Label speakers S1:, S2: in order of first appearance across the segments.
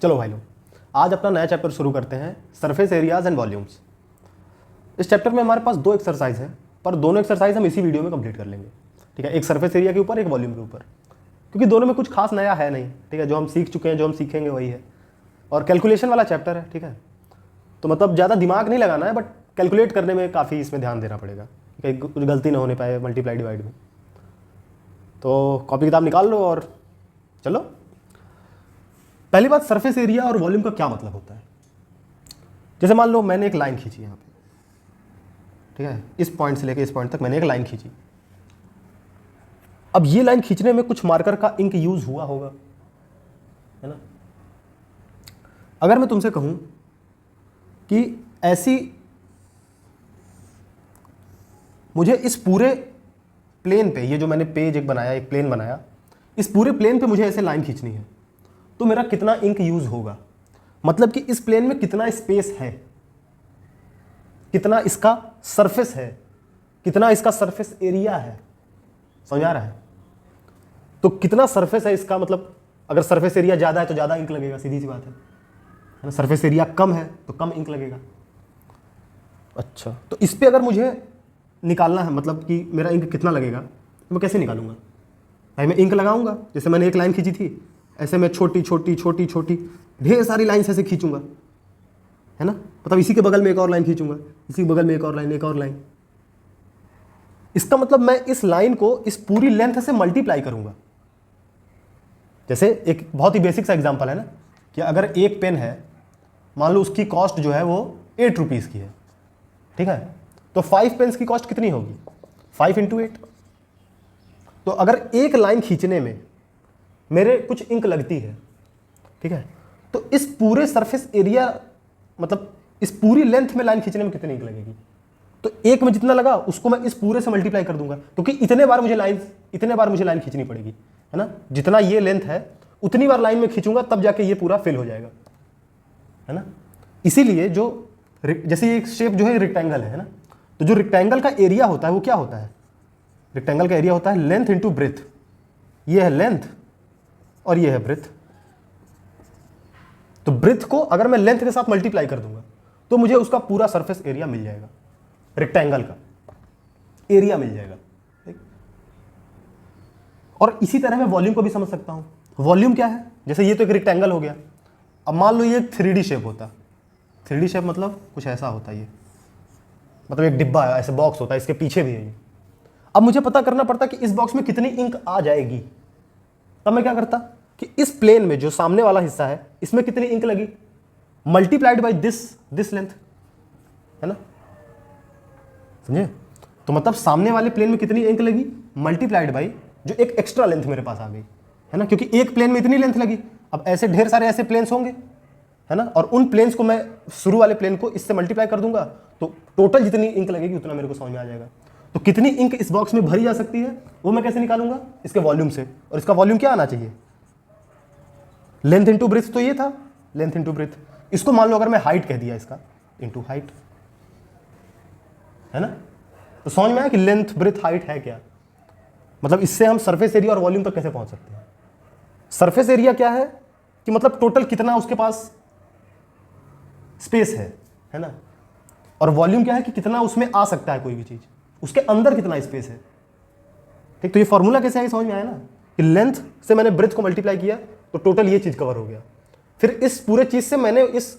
S1: चलो भाई लोग, आज अपना नया चैप्टर शुरू करते हैं, सरफेस एरियाज एंड वॉल्यूम्स। इस चैप्टर में हमारे पास 2 एक्सरसाइज है, पर दोनों एक्सरसाइज हम इसी वीडियो में कंप्लीट कर लेंगे। ठीक है, एक सरफेस एरिया के ऊपर, एक वॉल्यूम के ऊपर, क्योंकि दोनों में कुछ खास नया है नहीं। ठीक है, जो हम सीख चुके हैं, जो हम सीखेंगे वही है, और कैलकुलेशन वाला चैप्टर है। ठीक है, तो मतलब ज़्यादा दिमाग नहीं लगाना है, बट कैलकुलेट करने में काफ़ी इसमें ध्यान देना पड़ेगा, कहीं कुछ गलती ना होने पाए मल्टीप्लाई डिवाइड में। तो कॉपी किताब निकाल लो और चलो। पहली बात, सरफेस एरिया और वॉल्यूम का क्या मतलब होता है। जैसे मान लो मैंने एक लाइन खींची यहाँ पे, ठीक है, इस पॉइंट से लेकर इस पॉइंट तक मैंने एक लाइन खींची। अब ये लाइन खींचने में कुछ मार्कर का इंक यूज हुआ होगा, है ना। अगर मैं तुमसे कहूं कि ऐसी मुझे इस पूरे प्लेन पे, ये जो मैंने पेज एक बनाया, एक प्लेन बनाया, इस पूरे प्लेन पे मुझे ऐसे लाइन खींचनी है, तो मेरा कितना इंक यूज होगा, मतलब कि इस प्लेन में कितना स्पेस है, कितना इसका सरफेस है, कितना इसका सरफेस एरिया है। समझ आ रहा है। तो कितना सरफेस है इसका मतलब, अगर सरफेस एरिया ज़्यादा है तो ज़्यादा इंक लगेगा, सीधी सी बात है ना। सरफेस एरिया कम है तो कम इंक लगेगा। अच्छा, तो इस पे अगर मुझे निकालना है, मतलब कि मेरा इंक कितना लगेगा, तो मैं कैसे निकालूंगा भाई। मैं इंक लगाऊंगा, जैसे मैंने एक लाइन खींची थी, ऐसे मैं छोटी छोटी छोटी छोटी ढेर सारी लाइन ऐसे खींचूंगा, है ना। मतलब इसी के बगल में एक और लाइन खींचूंगा, इसी के बगल में एक और लाइन, एक और लाइन। इसका मतलब मैं इस लाइन को इस पूरी लेंथ से मल्टीप्लाई करूंगा। जैसे एक बहुत ही बेसिक सा एग्जांपल है ना, कि अगर एक पेन है, मान लो उसकी कॉस्ट जो है वो 8 रुपीज़ की है, ठीक है, तो 5 पेन्स की कॉस्ट कितनी होगी, 5 × 8। तो अगर एक लाइन खींचने में मेरे कुछ इंक लगती है, ठीक है, तो इस पूरे सरफेस एरिया, मतलब इस पूरी लेंथ में लाइन खींचने में कितनी इंक लगेगी, तो एक में जितना लगा उसको मैं इस पूरे से मल्टीप्लाई कर दूंगा, क्योंकि इतने बार मुझे लाइन खींचनी पड़ेगी, है ना। जितना ये लेंथ है उतनी बार लाइन में खींचूंगा, तब जाके ये पूरा फिल हो जाएगा, है ना। इसीलिए जो जैसे ये शेप जो है रेक्टेंगल है ना, तो जो रेक्टेंगल का एरिया होता है वो क्या होता है, रेक्टेंगल का एरिया होता है लेंथ इंटू ब्रेथ। ये है लेंथ और ये है ब्रेथ। तो ब्रेथ को अगर मैं लेंथ के साथ मल्टीप्लाई कर दूंगा तो मुझे उसका पूरा सरफेस एरिया मिल जाएगा, रेक्टेंगल का एरिया मिल जाएगा। ठीक? और इसी तरह मैं वॉल्यूम को भी समझ सकता हूं। वॉल्यूम क्या है, जैसे ये तो एक रेक्टेंगल हो गया, अब मान लो ये एक 3D शेप होता। 3D शेप मतलब कुछ ऐसा होता है, ये मतलब एक डिब्बा है, ऐसे बॉक्स होता है, इसके पीछे भी है ये। अब मुझे पता करना पड़ता कि इस बॉक्स में कितनी इंक आ जाएगी। तब मैं क्या करता कि इस प्लेन में जो सामने वाला हिस्सा है, इसमें कितनी इंक लगी, मल्टीप्लाइड बाई दिस लेंथ, है ना। समझे। तो मतलब सामने वाले प्लेन में कितनी इंक लगी, मल्टीप्लाइड बाई जो एक एक्स्ट्रा लेंथ मेरे पास आ गई, है ना, क्योंकि एक प्लेन में इतनी लेंथ लगी। अब ऐसे ढेर सारे ऐसे प्लेन्स होंगे, है ना, और उन प्लेन्स को मैं शुरू वाले प्लेन को इससे मल्टीप्लाई कर दूंगा, तो टोटल जितनी इंक लगेगी उतना मेरे को समझ में आ जाएगा। तो कितनी इंक इस बॉक्स में भरी जा सकती है वो मैं कैसे निकालूंगा, इसके वॉल्यूम से। और इसका वॉल्यूम क्या आना चाहिए, लेंथ इंटू ब्रेथ। तो ये था लेंथ इंटू ब्रेथ। इसको मान लो अगर मैं हाइट कह दिया, इसका इंटू हाइट, है ना। तो समझ में आया कि लेंथ ब्रेथ हाइट है क्या। मतलब इससे हम सरफेस एरिया और वॉल्यूम तक कैसे पहुंच सकते हैं। सरफेस एरिया क्या है कि मतलब टोटल कितना उसके पास स्पेस है ना। और वॉल्यूम क्या है कि कितना उसमें आ सकता है कोई भी चीज, उसके अंदर कितना स्पेस है। ठीक, तो ये फॉर्मूला कैसे है समझ में आया ना, कि लेंथ से मैंने ब्रेथ को मल्टीप्लाई किया तो टोटल ये चीज कवर हो गया। फिर इस पूरे चीज से मैंने इस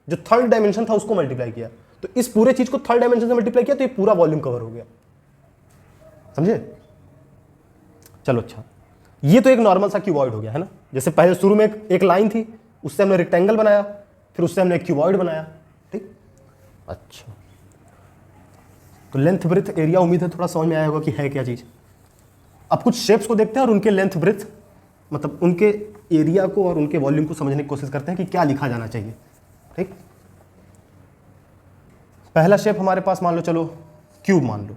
S1: जो थर्ड डायमेंशन था उसको मल्टीप्लाई किया, तो इस पूरे चीज को थर्ड डायमेंशन से मल्टीप्लाई किया तो ये पूरा वॉल्यूम कवर हो गया। समझे। चलो अच्छा, ये तो एक नॉर्मल सा क्यूबॉइड हो गया, है ना। जैसे पहले शुरू में एक लाइन थी, उससे हमने रेक्टेंगल बनाया, फिर उससे हमने एक क्यूबॉइड बनाया। ठीक, अच्छा, तो लेंथ ब्रेथ एरिया उम्मीद है थोड़ा समझ में आया होगा कि है क्या चीज। अब कुछ शेप्स को देखते हैं और उनके लेंथ ब्रेथ, मतलब उनके एरिया को और उनके वॉल्यूम को समझने की कोशिश करते हैं कि क्या लिखा जाना चाहिए। ठीक, पहला शेप हमारे पास मान लो, चलो क्यूब मान लो।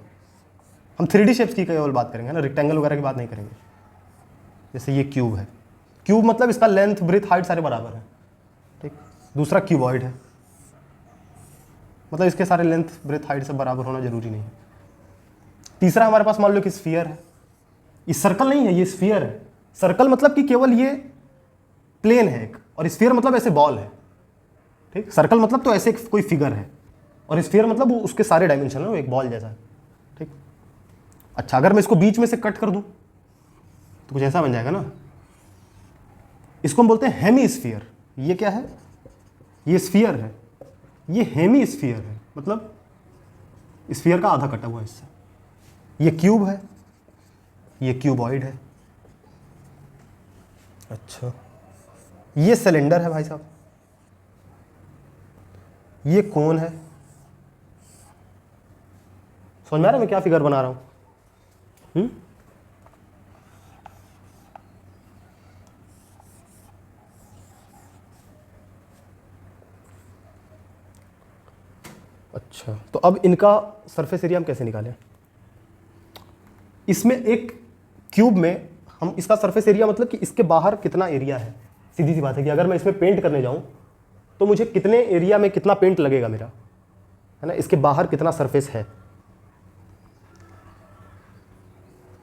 S1: हम 3D शेप्स की केवल बात करेंगे ना, रेक्टेंगल वगैरह की बात नहीं करेंगे। जैसे ये क्यूब है, क्यूब मतलब इसका लेंथ ब्रेथ हाइट सारे बराबर है। ठीक, दूसरा क्यूबॉइड है, मतलब इसके सारे लेंथ ब्रेथ हाइट सब बराबर होना जरूरी नहीं है। तीसरा हमारे पास मान लो कि स्फीयर है, ये सर्कल नहीं है, ये स्फीयर है। सर्कल मतलब कि केवल ये प्लेन है एक, और स्फीयर मतलब ऐसे बॉल है, ठीक। सर्कल मतलब तो ऐसे कोई फिगर है, और स्फीयर मतलब वो उसके सारे डायमेंशन है, वो एक बॉल जैसा है, ठीक। अच्छा, अगर मैं इसको बीच में से कट कर दूं तो कुछ ऐसा बन जाएगा ना। इसको हम बोलते हैं हेमी स्फीयर। ये क्या है? ये स्फीयर है, ये हेमी स्फीयर है, मतलब स्फीयर का आधा कटा हुआ हिस्सा। ये क्यूब है, ये क्यूबॉइड है। अच्छा, ये सिलेंडर है भाई साहब, ये कोन है। समझ में आ रहा है मैं क्या फिगर बना रहा हूं? अच्छा, तो अब इनका सरफेस एरिया हम कैसे निकालें? इसमें एक क्यूब में हम इसका सरफेस एरिया मतलब कि इसके बाहर कितना एरिया है, सीधी सी बात है कि अगर मैं इसमें पेंट करने जाऊं तो मुझे कितने एरिया में कितना पेंट लगेगा मेरा, है ना, इसके बाहर कितना सरफेस है,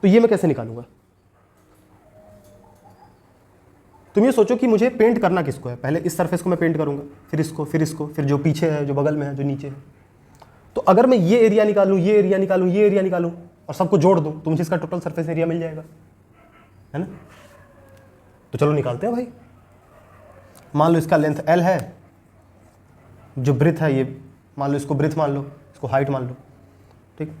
S1: तो ये मैं कैसे निकालूंगा? तुम ये सोचो कि मुझे पेंट करना किसको है। पहले इस सरफेस को मैं पेंट करूंगा, फिर इसको, फिर इसको, फिर जो पीछे है, जो बगल में है, जो नीचे है। तो अगर मैं ये एरिया निकालूं, ये एरिया निकालूं, ये एरिया निकालूं और सबको जोड़ दूं तो मुझे इसका टोटल सरफेस एरिया मिल जाएगा, है ना। तो चलो निकालते हैं भाई। मान लो इसका लेंथ L है, जो ब्रेथ है ये मान लो, इसको ब्रेथ मान लो, इसको हाइट मान लो, ठीक।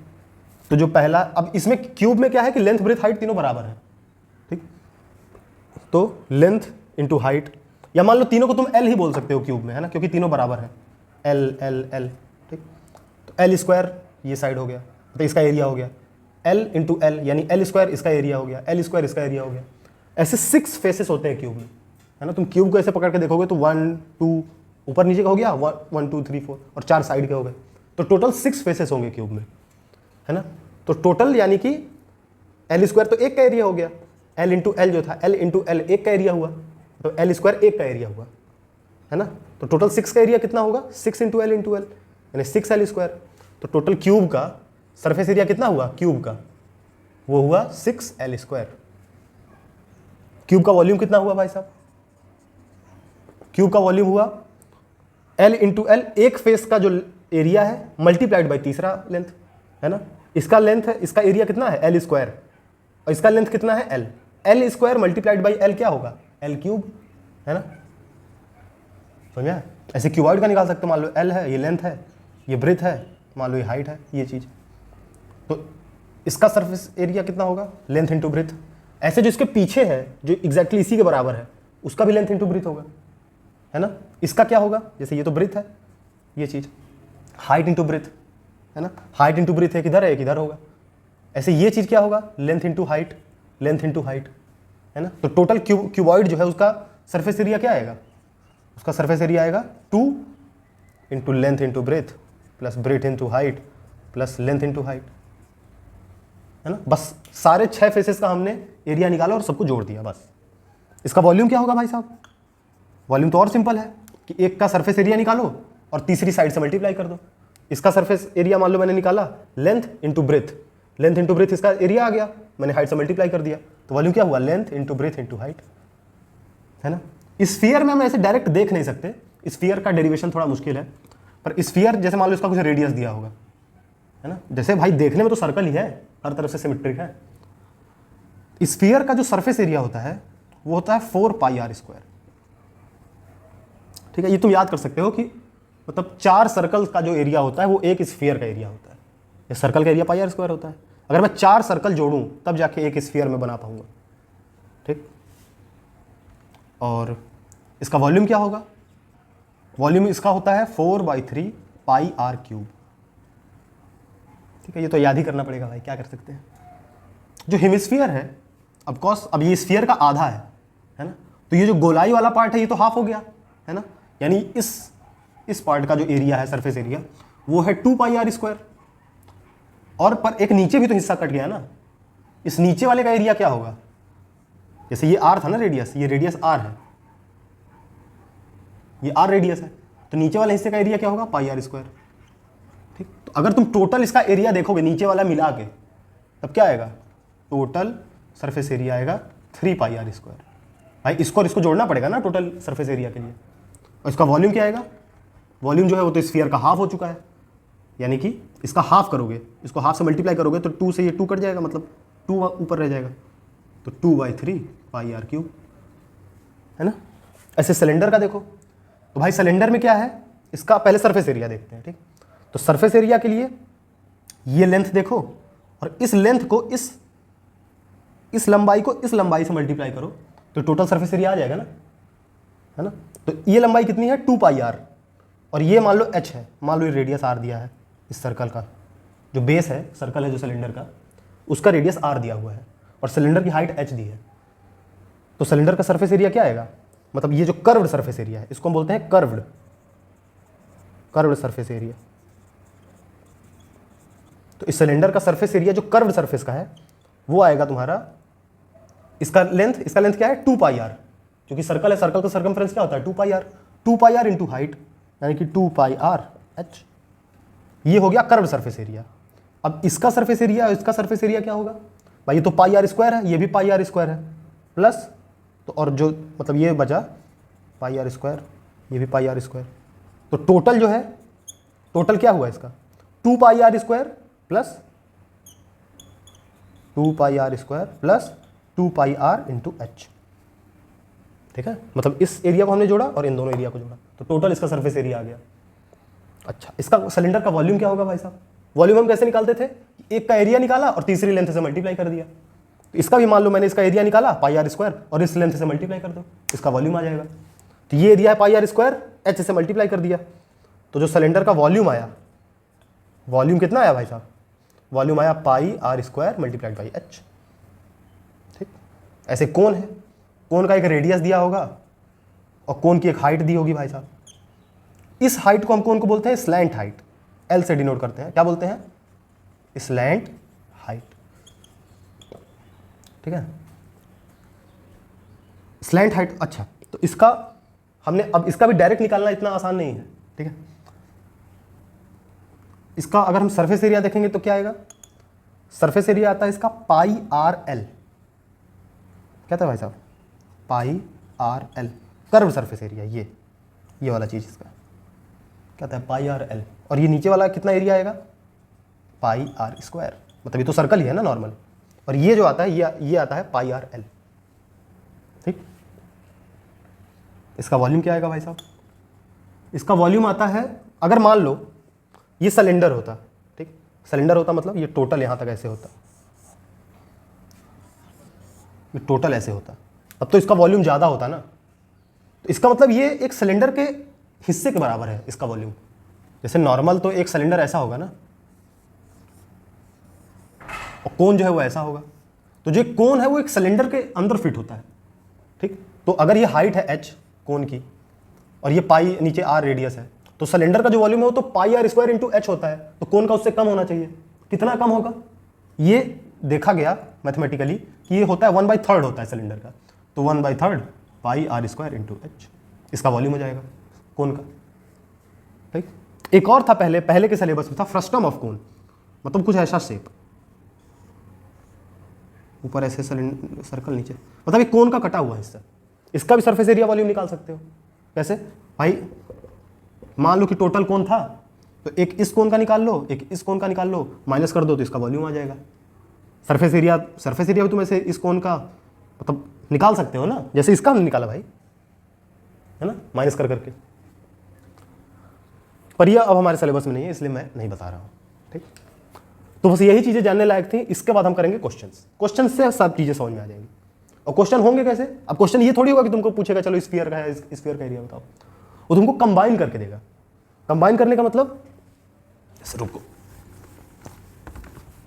S1: तो जो पहला, अब इसमें क्यूब में क्या है कि लेंथ ब्रेथ हाइट तीनों बराबर है, ठीक। तो लेंथ इंटू हाइट, या मान लो तीनों को तुम L ही बोल सकते हो क्यूब में, है ना, क्योंकि तीनों बराबर है, L L L, ठीक। तो L स्क्वायर ये साइड हो गया, तो इसका एरिया हो गया L इंटू L, यानी L स्क्वायर इसका एरिया हो गया, L स्क्वायर इसका एरिया हो गया। ऐसे 6 फेसेस होते हैं क्यूब में, है ना। तुम क्यूब को ऐसे पकड़ के देखोगे तो 1 2 ऊपर नीचे का हो गया, 1 2 3 4 और 4 साइड के हो गए, तो टोटल 6 फेसेस होंगे क्यूब में, है ना। तो टोटल यानी कि L स्क्वायर तो एक का एरिया हो गया, L इंटू L जो था, L इंटू L एक का एरिया हुआ, तो L स्क्वायर एक का एरिया हुआ, है ना। तो टोटल 6 का एरिया कितना होगा? 6 इंटू L इंटू L, यानी 6L स्क्वायर। तो टोटल क्यूब का सरफेस एरिया कितना हुआ क्यूब का? वो हुआ 6L स्क्वायर। क्यूब का वॉल्यूम कितना हुआ भाई साहब? क्यूब का वॉल्यूम हुआ L इंटू L, एक फेस का जो एरिया है मल्टीप्लाइड बाई तीसरा लेंथ, है ना। इसका लेंथ है, इसका एरिया कितना है? L स्क्वायर, और इसका लेंथ कितना है? L। L square multiplied by L क्या होगा? L क्यूब, है ना। समझा? ऐसे क्यूबॉइड का निकाल सकते हो। मान लो L है, ये लेंथ है, ये ब्रेथ है, मान लो ये हाइट है, ये चीज। तो इसका सरफेस एरिया कितना होगा? Length into breadth. ऐसे जो इसके पीछे है, जो एग्जैक्टली इसी के बराबर है, उसका भी लेंथ इंटू ब्रेथ होगा, है ना। इसका क्या होगा? जैसे ये तो ब्रेथ है, ये चीज हाइट इंटू ब्रेथ, है ना। हाइट इंटू ब्रेथ एक इधर है, एक इधर होगा। ऐसे ये चीज क्या होगा? Length into height, length into height, है ना। तो टोटल क्यूबॉइड जो है उसका सरफेस एरिया क्या आएगा? उसका सरफेस एरिया आएगा 2 into length into breadth plus breadth into height plus length into height, है ना। बस सारे 6 फेसेस का हमने एरिया निकाला और सबको जोड़ दिया बस। इसका वॉल्यूम क्या होगा भाई साहब? वॉल्यूम तो और सिंपल है कि एक का सरफेस एरिया निकालो और तीसरी साइड से मल्टीप्लाई कर दो। इसका सरफेस एरिया मान लो मैंने निकाला length into breadth, length into breadth इसका एरिया आ गया, मैंने हाइट से मल्टीप्लाई कर दिया, तो वॉल्यूम क्या हुआ? Length into breadth into height, है ना। स्फीयर में हम ऐसे डायरेक्ट देख नहीं सकते, स्फीयर का डेरिवेशन थोड़ा मुश्किल है, पर स्फीयर जैसे मान लो इसका कुछ रेडियस दिया होगा, है ना। जैसे भाई देखने में तो सर्कल ही है, हर तरफ से सिमेट्रिक है। स्फीयर का जो सरफेस एरिया होता है वो होता है 4πr स्क्वायर, ठीक है। ये तुम याद कर सकते हो कि मतलब 4 सर्कल का जो एरिया होता है वो एक स्फीयर का एरिया होता है। ये सर्कल का एरिया πr स्क्वायर होता है। अगर मैं 4 सर्कल जोड़ूं तब जाके एक स्फीयर में बना पाऊंगा, ठीक। और इसका वॉल्यूम क्या होगा? वॉल्यूम इसका होता है 4/3 πr क्यूब, ठीक है। ये तो याद ही करना पड़ेगा भाई, क्या कर सकते हैं। जो हेमिस्फीयर है, ऑफ कोर्स अब ये स्फीयर का आधा है ना, तो ये जो गोलाई वाला पार्ट है ये तो हाफ हो गया, है ना। यानी इस पार्ट का जो एरिया है, सरफेस एरिया, वो है 2πr स्क्वायर। और पर एक नीचे भी तो हिस्सा कट गया ना, इस नीचे वाले का एरिया क्या होगा? जैसे ये r था ना रेडियस, ये रेडियस r है, ये r रेडियस है, तो नीचे वाले हिस्से का एरिया क्या होगा? πr स्क्वायर, ठीक। तो अगर तुम टोटल इसका एरिया देखोगे नीचे वाला मिला के, तब क्या आएगा? टोटल सरफेस एरिया आएगा 3πr स्क्वायर, भाई इसको और इसको जोड़ना पड़ेगा ना टोटल सरफेस एरिया के लिए। और इसका वॉल्यूम क्या आएगा, वॉल्यूम जो है वो तो स्फीयर का हाफ हो चुका है, यानी कि इसका हाफ करोगे, इसको हाफ से मल्टीप्लाई करोगे तो 2 से ये 2 कट जाएगा, मतलब 2 ऊपर रह जाएगा, तो 2/3 पाई आर क्यूब, है ना। ऐसे सिलेंडर का देखो, तो भाई सिलेंडर में क्या है, इसका पहले सरफेस एरिया देखते हैं, ठीक। तो सरफेस एरिया के लिए ये लेंथ देखो और इस लेंथ को इस लंबाई को इस लंबाई से मल्टीप्लाई करो तो टोटल सरफेस एरिया आ जाएगा ना, है ना। तो ये लंबाई कितनी है 2πr, और ये मान लो h है, मान लो ये रेडियस r दिया है इस सर्कल का, जो बेस है सर्कल है जो सिलेंडर का, उसका रेडियस r दिया हुआ है और सिलेंडर की हाइट h दी है। तो सिलेंडर का सरफेस एरिया क्या आएगा, मतलब ये जो कर्व्ड सरफेस एरिया है इसको हम बोलते हैं कर्व्ड सरफेस एरिया। तो इस सिलेंडर का सरफेस एरिया जो कर्व्ड सरफेस का है वो आएगा तुम्हारा, इसका लेंथ क्या है 2πr, क्योंकि सर्कल है, सर्कल का सर्कमफ्रेंस क्या होता है 2πr इंटू हाइट, यानी कि 2πr/h। ये हो गया कर्व्ड सरफेस एरिया। अब इसका सरफेस एरिया और इसका सरफेस एरिया क्या होगा भाई, ये तो πr² है, ये भी πr² है, प्लस तो और जो मतलब ये बचा πr², ये भी πr², तो टोटल जो है, टोटल क्या हुआ इसका 2πr² plus 2πr² plus 2πr into h, ठीक है। मतलब इस एरिया को हमने जोड़ा और इन दोनों एरिया को जोड़ा, तो टोटल इसका सरफेस एरिया आ गया। अच्छा, इसका सिलेंडर का वॉल्यूम क्या होगा भाई साहब, वॉल्यूम हम कैसे निकालते थे, एक का एरिया निकाला और तीसरी लेंथ से मल्टीप्लाई कर दिया। तो इसका भी मान लो मैंने इसका एरिया निकाला πr² और इस लेंथ से मल्टीप्लाई कर दो, इसका वॉल्यूम आ जाएगा। तो ये एरिया है πr², h से मल्टीप्लाई कर दिया, तो जो सिलेंडर का वॉल्यूम आया, वॉल्यूम कितना आया भाई साहब, वॉल्यूम आया πr² मल्टीप्लाइड बाई h, ठीक। ऐसे कोन है, कोन का एक रेडियस दिया होगा और कोन की एक हाइट दी होगी भाई साहब। इस हाइट को हम कोन को बोलते हैं स्लैंट हाइट, L से डिनोट करते हैं, क्या बोलते हैं स्लैंट हाइट, ठीक है, स्लैंट हाइट। अच्छा, तो इसका हमने अब इसका भी डायरेक्ट निकालना इतना आसान नहीं है, ठीक है। इसका अगर हम सरफेस एरिया देखेंगे तो क्या आएगा, सरफेस एरिया आता है इसका πrl, क्या था भाई साहब πrl, कर्व सरफेस एरिया, ये वाला चीज इसका क्या था πrl, और ये नीचे वाला कितना एरिया आएगा πr², मतलब ये तो सर्कल ही है ना नॉर्मल, और ये जो आता है ये आता है πrl, ठीक। इसका वॉल्यूम क्या आएगा भाई साहब, इसका वॉल्यूम आता है, अगर मान लो ये सिलेंडर होता, ठीक, सिलेंडर होता मतलब ये टोटल यहां तक ऐसे होता, ये टोटल ऐसे होता, अब तो इसका वॉल्यूम ज़्यादा होता ना। तो इसका मतलब ये एक सिलेंडर के हिस्से के बराबर है इसका वॉल्यूम। जैसे नॉर्मल तो एक सिलेंडर ऐसा होगा ना, और कोन जो है वो ऐसा होगा, तो जो कोन है वो एक सिलेंडर के अंदर फिट होता है, ठीक। तो अगर ये हाइट है h कोन की और ये पाई नीचे r रेडियस है, तो सिलेंडर का जो वॉल्यूम है वो तो πr² इंटू h होता है, तो कोन का उससे कम होना चाहिए। कितना कम होगा, ये देखा गया मैथमेटिकली कि ये होता है 1/3 होता है सिलेंडर का, तो 1/3 πr² इंटू h, इसका वॉल्यूम हो जाएगा कोन का, ठीक। एक और था पहले के सिलेबस में था फ्रस्टम ऑफ कोन, मतलब कुछ ऐसा शेप, ऊपर ऐसे सर्कल नीचे, मतलब ये कोन का कटा हुआ हिस्सा, इसका भी सरफेस एरिया वॉल्यूम निकाल सकते हो। कैसे भाई, मान लो कि टोटल कोन था, तो एक इस कोन का निकाल लो, एक इस कोन का निकाल लो, माइनस कर दो तो इसका वॉल्यूम आ जाएगा। सरफेस एरिया भी तुम ऐसे इस कोन का मतलब निकाल सकते हो ना, जैसे इसका हमने निकाला भाई, है ना, माइनस कर करके। पर यह अब हमारे सिलेबस में नहीं है, इसलिए मैं नहीं बता रहा हूँ, ठीक। तो बस यही चीजें जानने लायक थी। इसके बाद हम करेंगे क्वेश्चंस से सब चीजें समझ में आ जाएंगी। और क्वेश्चन होंगे कैसे, अब क्वेश्चन ये थोड़ी होगा कि तुमको पूछेगा चलो स्फीयर का है, स्फीयर का एरिया बताओ, वो तुमको कंबाइन करके देगा। कंबाइन करने का मतलब, रुको,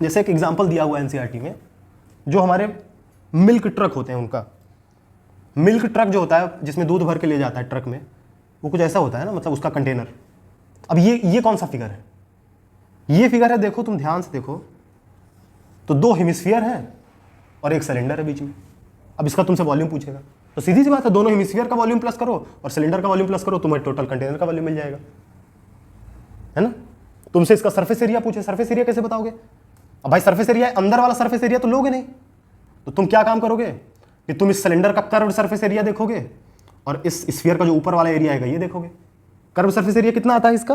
S1: जैसे एक एग्जांपल दिया हुआ है एनसीईआरटी में, जो हमारे मिल्क ट्रक होते हैं, उनका मिल्क ट्रक जो होता है जिसमें दूध भर के ले जाता है ट्रक में, वो कुछ ऐसा होता है ना, मतलब उसका कंटेनर। अब ये कौन सा फिगर है, ये फिगर है, देखो तुम ध्यान से देखो, तो 2 हेमिस्फीयर हैं और एक सिलेंडर है बीच में। अब इसका तुमसे वॉल्यूम पूछेगा, तो सीधी सी बात है, दोनों हेमिस्फीयर का वॉल्यूम प्लस करो और सिलेंडर का वॉल्यूम प्लस करो, तुम्हें टोटल कंटेनर का वॉल्यूम मिल जाएगा, है ना। तुमसे इसका सरफेस एरिया पूछे, सरफेस एरिया कैसे बताओगे। अब भाई सरफेस एरिया, अंदर वाला सरफेस एरिया तो लोगे नहीं, तो तुम क्या काम करोगे, कि तुम इस सिलेंडर का कर्व सरफेस एरिया देखोगे और इस स्फीयर का जो ऊपर वाला एरिया है ये देखोगे। कर्व सरफेस एरिया कितना आता है इसका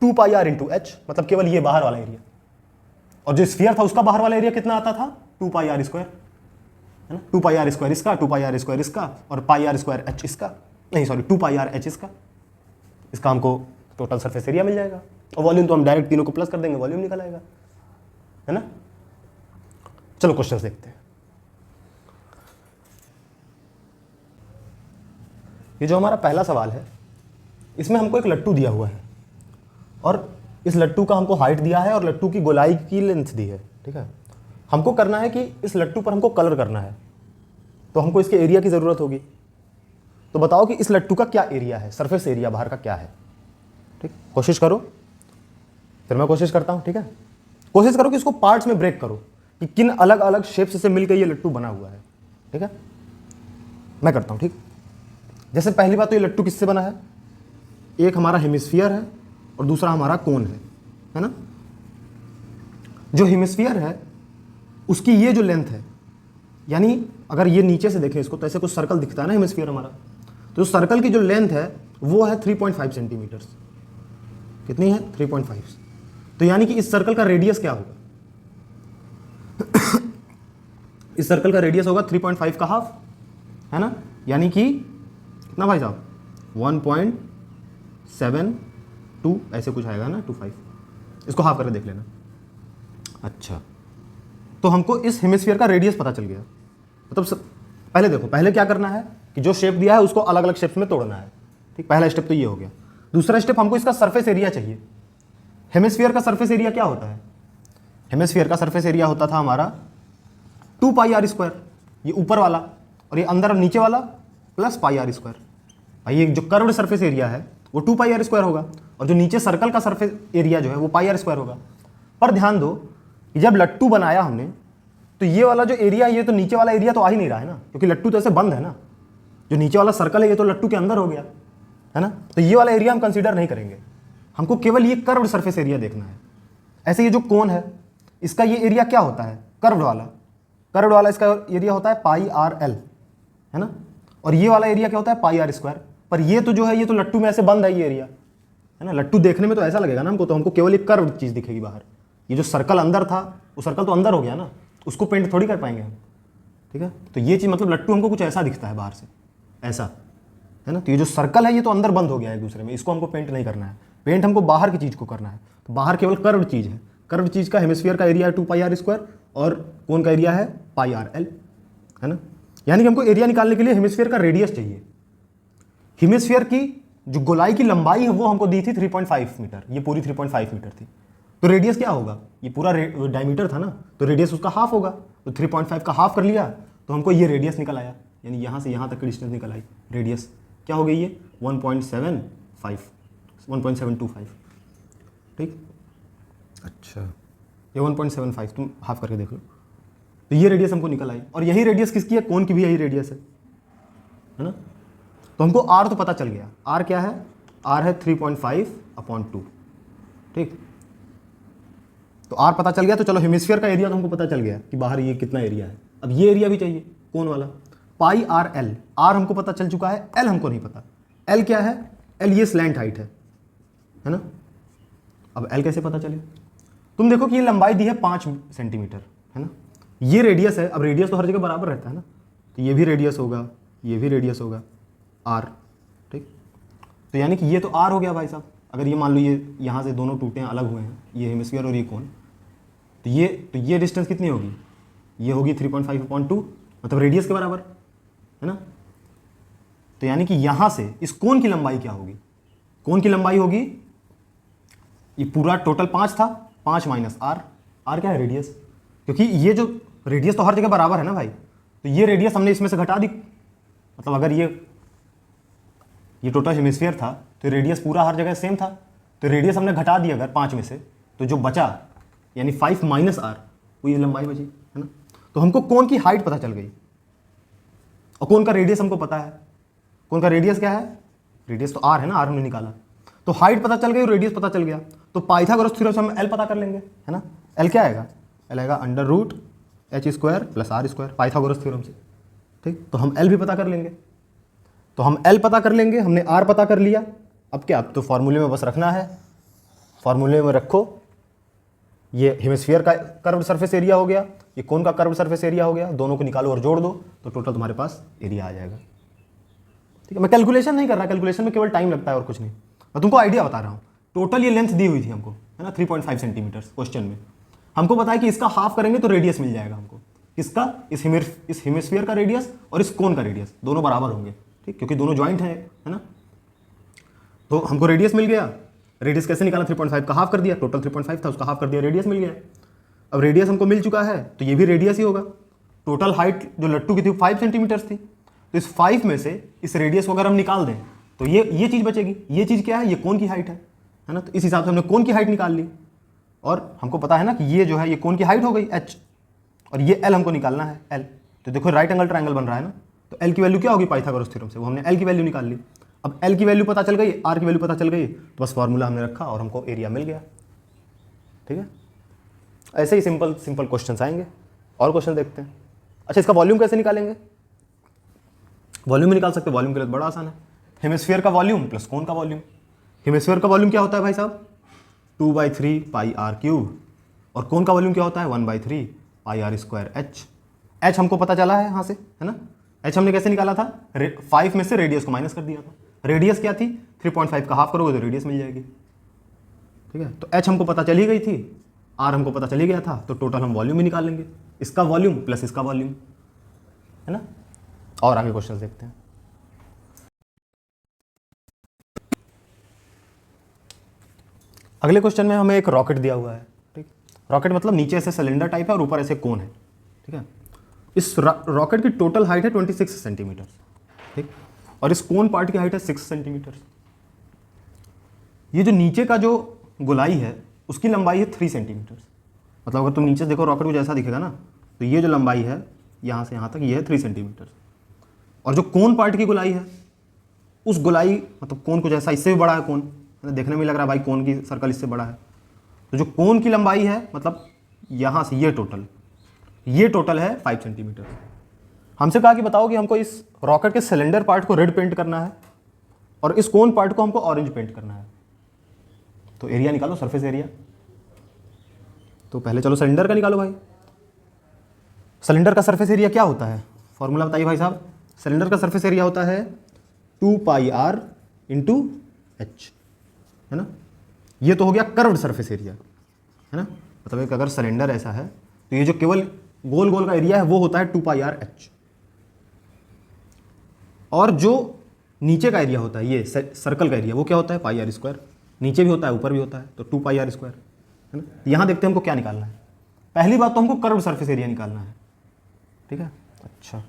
S1: 2 पाई आर इंटू एच, मतलब केवल ये बाहर वाला एरिया। और जो स्फीयर था उसका बाहर वाला एरिया कितना आता था 2 पाई आर स्क्वायर, है ना। 2 पाई आर स्क्वायर इसका, 2 पाई आर स्क्वायर इसका और पाई आर स्क्वायर एच इसका, नहीं सॉरी 2 पाई आर एच इसका हमको टोटल सरफेस एरिया मिल जाएगा। और वॉल्यूम तो हम डायरेक्ट तीनों को प्लस कर देंगे, वॉल्यूम निकल आएगा, है ना। चलो क्वेश्चन देखते हैं। ये जो हमारा पहला सवाल है इसमें हमको एक लट्टू दिया हुआ है और इस लट्टू का हमको हाइट दिया है और लट्टू की गोलाई की लेंथ दी है, ठीक है। हमको करना है कि इस लट्टू पर हमको कलर करना है, तो हमको इसके एरिया की ज़रूरत होगी। तो बताओ कि इस लट्टू का क्या एरिया है, सरफेस एरिया बाहर का क्या है, ठीक। कोशिश करो, फिर मैं कोशिश करता हूँ, ठीक है। कोशिश करो कि इसको पार्ट्स में ब्रेक करो कि किन अलग अलग शेप्स से मिलकर ये लट्टू बना हुआ है, ठीक है। मैं करता हूँ, ठीक। जैसे पहली बात तो ये लट्टू किससे बना है, एक हमारा हेमिस्फीयर है और दूसरा हमारा कोन है ना। जो हेमिस्फीयर है उसकी ये जो लेंथ है, यानी अगर ये नीचे से देखें इसको तो ऐसे कुछ सर्कल दिखता है ना हेमिस्फीयर हमारा, तो सर्कल की जो लेंथ है वो है 3.5 सेंटीमीटर। कितनी है 3.5। तो यानी कि इस सर्कल का रेडियस क्या होगा इस सर्कल का रेडियस होगा 3.5 का हाफ, है ना। यानी कि कितना भाई साहब 1.72 ऐसे कुछ आएगा ना, 25। इसको हाफ करके देख लेना। अच्छा, तो हमको इस हेमिस्फीयर का रेडियस पता चल गया। मतलब पहले देखो, पहले क्या करना है कि जो शेप दिया है उसको अलग अलग शेप्स में तोड़ना है, ठीक। पहला स्टेप तो ये हो गया। दूसरा स्टेप हमको इसका सरफेस एरिया चाहिए। हेमिस्फीयर का सरफेस एरिया क्या होता है, हेमिस्फीयर का सरफेस एरिया होता था हमारा 2 पाई आर स्क्वायर, ये ऊपर वाला, और ये अंदर और नीचे वाला प्लस पाई आर स्क्वायर। भाई ये जो कर्व्ड सरफेस एरिया है वो 2 पाई आर स्क्वायर होगा और जो नीचे सर्कल का सरफेस एरिया जो है वो पाई आर स्क्वायर होगा। पर ध्यान दो कि जब लट्टू बनाया हमने तो ये वाला जो एरिया, ये तो नीचे वाला एरिया तो आ ही नहीं रहा है ना, क्योंकि लट्टू तो ऐसे बंद है ना। जो नीचे वाला सर्कल है ये तो लट्टू के अंदर हो गया, है ना। तो ये वाला एरिया हम कंसीडर नहीं करेंगे, हमको केवल ये कर्व्ड सरफेस एरिया देखना है। ऐसे ये जो कोन है इसका ये एरिया क्या होता है, कर्व्ड वाला इसका एरिया होता है पाई आर एल, है ना। और ये वाला एरिया क्या होता है पाई आर स्क्वायर। पर ये तो जो है ये तो लट्टू में ऐसे बंद है ये एरिया, है ना। लट्टू देखने में तो ऐसा लगेगा ना हमको, तो हमको केवल एक कर्व्ड चीज़ दिखेगी बाहर। ये जो सर्कल अंदर था वो सर्कल तो अंदर हो गया ना, उसको पेंट थोड़ी कर पाएंगे हम, ठीक है। तो ये चीज़ मतलब लट्टू हमको कुछ ऐसा दिखता है बाहर से, ऐसा, है ना। तो ये जो सर्कल है ये तो अंदर बंद हो गया है एक दूसरे में, इसको हमको पेंट नहीं करना है। पेंट हमको बाहर की चीज़ को करना है। तो बाहर केवल कर्व्ड चीज़ है। कर्व्ड चीज़ का हेमिस्फीयर का एरिया है 2 पाई आर स्क्वायर और कोन का एरिया है पाई आर एल, है ना। यानी कि हमको एरिया निकालने के लिए हेमिस्फीयर का रेडियस चाहिए। हेमिस्फीयर की जो गोलाई की लंबाई है वो हमको दी थी 3.5 मीटर, ये पूरी 3.5 मीटर थी। तो रेडियस क्या होगा, ये पूरा डायमीटर था ना, तो रेडियस उसका हाफ होगा। तो 3.5 का हाफ कर लिया तो हमको ये रेडियस निकल आया, यानी यहाँ से यहाँ तक की डिस्टेंस निकल आई। रेडियस क्या हो गई ये 1.75, ठीक। अच्छा, ये 1.75 तुम हाफ करके देख लो। तो ये रेडियस हमको निकल आई और यही रेडियस किसकी है, कोन की भी यही रेडियस है ना। तो हमको आर तो पता चल गया। आर क्या है, आर है 3.5/2, ठीक। तो आर पता चल गया। तो चलो हेमिस्फीयर का एरिया तो हमको पता चल गया कि बाहर ये कितना एरिया है। अब ये एरिया भी चाहिए कोन वाला, पाई आर एल। आर हमको पता चल चुका है, एल हमको नहीं पता। एल क्या है, एल ये स्लैंट हाइट है ना। अब एल कैसे पता चले, तुम देखो कि ये लंबाई दी है 5 सेंटीमीटर, है ना। ये रेडियस है। अब रेडियस तो हर जगह बराबर रहता है ना, तो ये भी रेडियस होगा, ये भी रेडियस होगा, आर, ठीक। तो यानी कि ये तो आर हो गया भाई साहब। अगर ये मान लो ये यहाँ से दोनों टूटे अलग हुए हैं, ये हेमिस्फीयर और ये कोन, तो ये डिस्टेंस कितनी होगी, ये होगी 3.5/2, मतलब रेडियस के बराबर, है ना। तो यानी कि यहाँ से इस कोन की लंबाई क्या होगी, कोन की लंबाई होगी, ये पूरा टोटल 5 था, 5 माइनस आर। आर क्या है, रेडियस। क्योंकि ये जो रेडियस तो हर जगह बराबर है ना भाई, तो ये रेडियस हमने इसमें से घटा दी। मतलब अगर ये टोटल हेमिस्फीयर था तो रेडियस पूरा हर जगह सेम था, तो रेडियस हमने घटा दी अगर 5 में से, तो जो बचा यानी 5 माइनस आर, वो ये लंबाई बची, है ना। तो हमको कोन की हाइट पता चल गई और कोन का रेडियस हमको पता है। कोन का रेडियस क्या है, रेडियस तो आर है ना, आर हमने निकाला। तो हाइट पता चल गई और रेडियस पता चल गया, तो पाइथागोरस थ्योरम से हम एल पता कर लेंगे, है ना। एल क्या आएगा, एल आएगा √h² + r², पाइथागोरस थ्योरम से, ठीक, तो हम एल भी पता कर लेंगे। तो हम एल पता कर लेंगे, हमने आर पता कर लिया। अब क्या, अब तो फॉर्मूले में बस रखना है, फॉर्मूले में रखो। ये हेमिस्फीयर का कर्व्ड सरफेस एरिया हो गया, ये कोन का कर्व्ड सरफेस एरिया हो गया, दोनों को निकालो और जोड़ दो तो टोटल तुम्हारे पास एरिया आ जाएगा। ठीक है, मैं कैलकुलेशन नहीं कर रहा, कैलकुलेशन में केवल टाइम लगता है और कुछ नहीं, मैं तुमको आइडिया बता रहा हूँ। टोटल ये लेंथ दी हुई थी हमको, है ना, 3.5 सेंटीमीटर क्वेश्चन में। हमको पता है कि इसका हाफ करेंगे तो रेडियस मिल जाएगा हमको। किसका, इस हेमिस्फीयर का रेडियस और इस कोन का रेडियस दोनों बराबर होंगे, ठीक, क्योंकि दोनों ज्वाइंट है ना। तो हमको रेडियस मिल गया। रेडियस कैसे निकाला, 3.5 का हाफ कर दिया, टोटल 3.5 था, उसका हाफ कर दिया, रेडियस मिल गया। अब रेडियस हमको मिल चुका है तो ये भी रेडियस ही होगा। टोटल हाइट जो लट्टू की थी 5 सेंटीमीटर थी, तो इस 5 में से इस रेडियस को अगर हम निकाल दें तो ये चीज़ बचेगी। ये चीज़ क्या है, ये कोन की हाइट है ना। तो इस हिसाब से हमने कोन की हाइट निकाल ली, और हमको पता है ना कि ये जो है ये कोन की हाइट हो गई h, और ये l हमको निकालना है l। तो देखो राइट एंगल ट्रायंगल बन रहा है ना, तो l की वैल्यू क्या होगी पाइथागोरस थ्योरम से, वो हमने l की वैल्यू निकाल ली। अब l की वैल्यू पता चल गई, r की वैल्यू पता चल गई, तो बस फॉर्मूला हमने रखा और हमको एरिया मिल गया। ठीक है, ऐसे ही सिंपल सिंपल क्वेश्चंस आएंगे। और क्वेश्चन देखते हैं। अच्छा, इसका वॉल्यूम कैसे निकालेंगे, वॉल्यूम भी निकाल सकते हैं, वॉल्यूम के लिए बड़ा आसान है। हेमिस्फीयर का वॉल्यूम प्लस कोन का वॉल्यूम। हेमिस्फीयर का वॉल्यूम क्या होता है भाई साहब, 2/3 पाई आर क्यूब, और कोन का वॉल्यूम क्या होता है 1/3 पाई आर स्क्वायर एच। एच हमको पता चला है यहाँ से, है ना। एच हमने कैसे निकाला था, 5 में से रेडियस को माइनस कर दिया था। रेडियस क्या थी, 3.5 का हाफ करोगे तो रेडियस मिल जाएगी। ठीक है, तो एच हमको पता चली गई थी, आर हमको पता चली गया था, तो टोटल हम वॉल्यूम ही निकाल लेंगे, इसका वॉल्यूम प्लस इसका वॉल्यूम, है ना। और आगे क्वेश्चन देखते हैं। अगले क्वेश्चन में हमें एक रॉकेट दिया हुआ है। ठीक, रॉकेट मतलब नीचे ऐसे सिलेंडर टाइप है और ऊपर ऐसे कोन है। ठीक है, इस रॉकेट की टोटल हाइट है 26 सेंटीमीटर। ठीक, और इस कोन पार्ट की हाइट है 6 सेंटीमीटर। ये जो नीचे का जो गोलाई है उसकी लंबाई है 3 सेंटीमीटर। मतलब अगर तुम नीचे से देखो रॉकेट को जैसा दिखेगा ना, तो ये जो लंबाई है यहाँ से यहाँ तक ये है 3 सेंटीमीटर। और जो कोन पार्ट की गोलाई है, उस गोलाई मतलब कोन को जैसा, इससे भी बड़ा है कोन, देखने में लग रहा है भाई कोन की सर्कल इससे बड़ा है। तो जो कोन की लंबाई है मतलब यहाँ से ये टोटल है 5 सेंटीमीटर। हमसे कहा कि बताओ कि हमको इस रॉकेट के सिलेंडर पार्ट को रेड पेंट करना है और इस कोन पार्ट को हमको ऑरेंज पेंट करना है। तो एरिया निकालो, सरफेस एरिया। तो पहले चलो सिलेंडर का निकालो भाई। सिलेंडर का सरफेस एरिया क्या होता है, फॉर्मूला बताइए भाई साहब। सिलेंडर का सरफेस एरिया होता है 2 पाई आर इंटू एच, है ना। ये तो हो गया कर्व्ड सरफेस एरिया, है ना। मतलब एक अगर सिलेंडर ऐसा है तो ये जो केवल गोल गोल का एरिया है वो होता है 2 पाई आर एच, और जो नीचे का एरिया होता है ये सर्कल का एरिया वो क्या होता है पाई आर स्क्वायर। नीचे भी होता है ऊपर भी होता है, तो 2 पाई आर स्क्वायर, है ना। यहाँ देखते हैं हमको क्या निकालना है। पहली बात तो हमको कर्व्ड सरफेस एरिया निकालना है। ठीक है, अच्छा,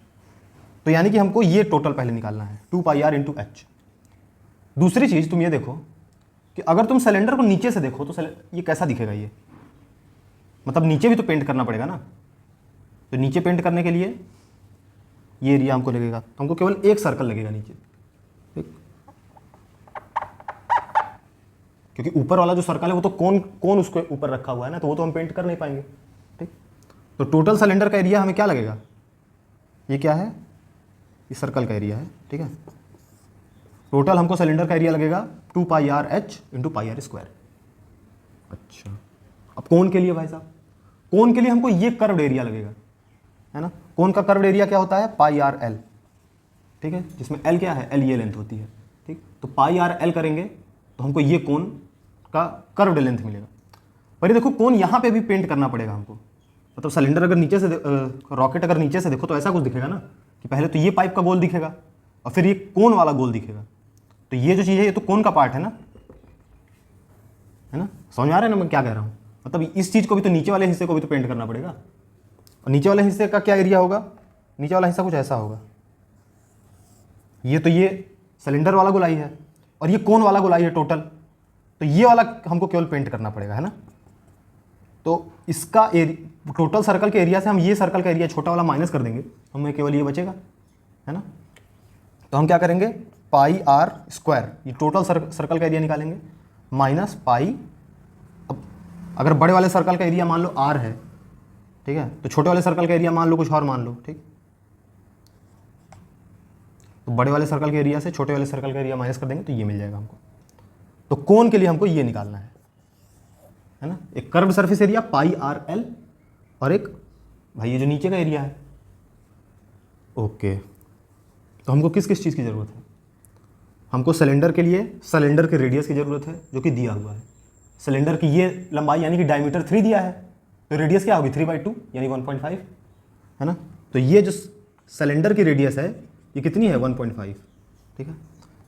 S1: तो यानी कि हमको ये टोटल पहले निकालना है 2 पाई आर इंटू एच। दूसरी चीज़ तुम ये देखो कि अगर तुम सिलेंडर को नीचे से देखो तो ये कैसा दिखेगा, ये मतलब नीचे भी तो पेंट करना पड़ेगा ना। तो नीचे पेंट करने के लिए ये एरिया हमको लगेगा, तो हमको केवल एक सर्कल लगेगा नीचे। ठीक, क्योंकि ऊपर वाला जो सर्कल है वो तो कौन उसके ऊपर रखा हुआ है ना, तो वो तो हम पेंट कर नहीं पाएंगे। ठीक, तो टोटल सिलेंडर का एरिया हमें क्या लगेगा, ये क्या है, ये सर्कल का एरिया है। ठीक है, टोटल हमको सिलेंडर का एरिया लगेगा 2 pi r h into pi r square. अच्छा, अब कोन के लिए भाई साहब, कोन के लिए हमको ये कर्व्ड एरिया लगेगा, है ना। कोन का कर्व्ड एरिया क्या होता है पाई आर एल। ठीक है, जिसमें एल क्या है, एल ये लेंथ होती है। ठीक, तो पाई आर एल करेंगे तो हमको ये कोन का कर्व्ड लेंथ मिलेगा। पर ये देखो कोन यहाँ पे भी पेंट करना पड़ेगा हमको। मतलब सिलेंडर अगर नीचे से रॉकेट अगर नीचे से देखो तो ऐसा कुछ दिखेगा ना कि पहले तो ये पाइप का गोल दिखेगा और फिर ये कोन वाला गोल दिखेगा। तो ये जो चीज़ है ये तो कोन का पार्ट है ना, समझ में आ रहा है ना मैं क्या कह रहा हूँ। मतलब इस चीज़ को भी तो नीचे वाले हिस्से को भी तो पेंट करना पड़ेगा। और नीचे वाले हिस्से का क्या एरिया होगा, नीचे वाला हिस्सा कुछ ऐसा होगा। ये तो ये सिलेंडर वाला गोलाई है और ये कोन वाला गोलाई है टोटल, तो ये वाला हमको केवल पेंट करना पड़ेगा, है ना। तो इसका टोटल सर्कल के एरिया से हम ये सर्कल का एरिया छोटा वाला माइनस कर देंगे, हमें केवल ये बचेगा, है ना। तो हम क्या करेंगे, पाई आर स्क्वायर, ये टोटल सर्कल का एरिया निकालेंगे, माइनस पाई। अब अगर बड़े वाले सर्कल का एरिया मान लो आर है, ठीक है, तो छोटे वाले सर्कल का एरिया मान लो कुछ और मान लो। ठीक, तो बड़े वाले सर्कल के एरिया से छोटे वाले सर्कल का एरिया माइनस कर देंगे तो ये मिल जाएगा हमको। तो कोन के लिए हमको ये निकालना है ना, एक curved surface area pi R L और एक भाई ये जो नीचे का एरिया है। ओके, तो हमको किस किस चीज़ की ज़रूरत है? हमको सिलेंडर के लिए सिलेंडर के रेडियस की ज़रूरत है जो कि दिया हुआ है। सिलेंडर की ये लंबाई यानी कि डायमीटर 3 दिया है, तो रेडियस क्या होगी 3/2 यानी 1.5 है ना। तो ये जो सिलेंडर की रेडियस है ये कितनी है 1.5, ठीक है।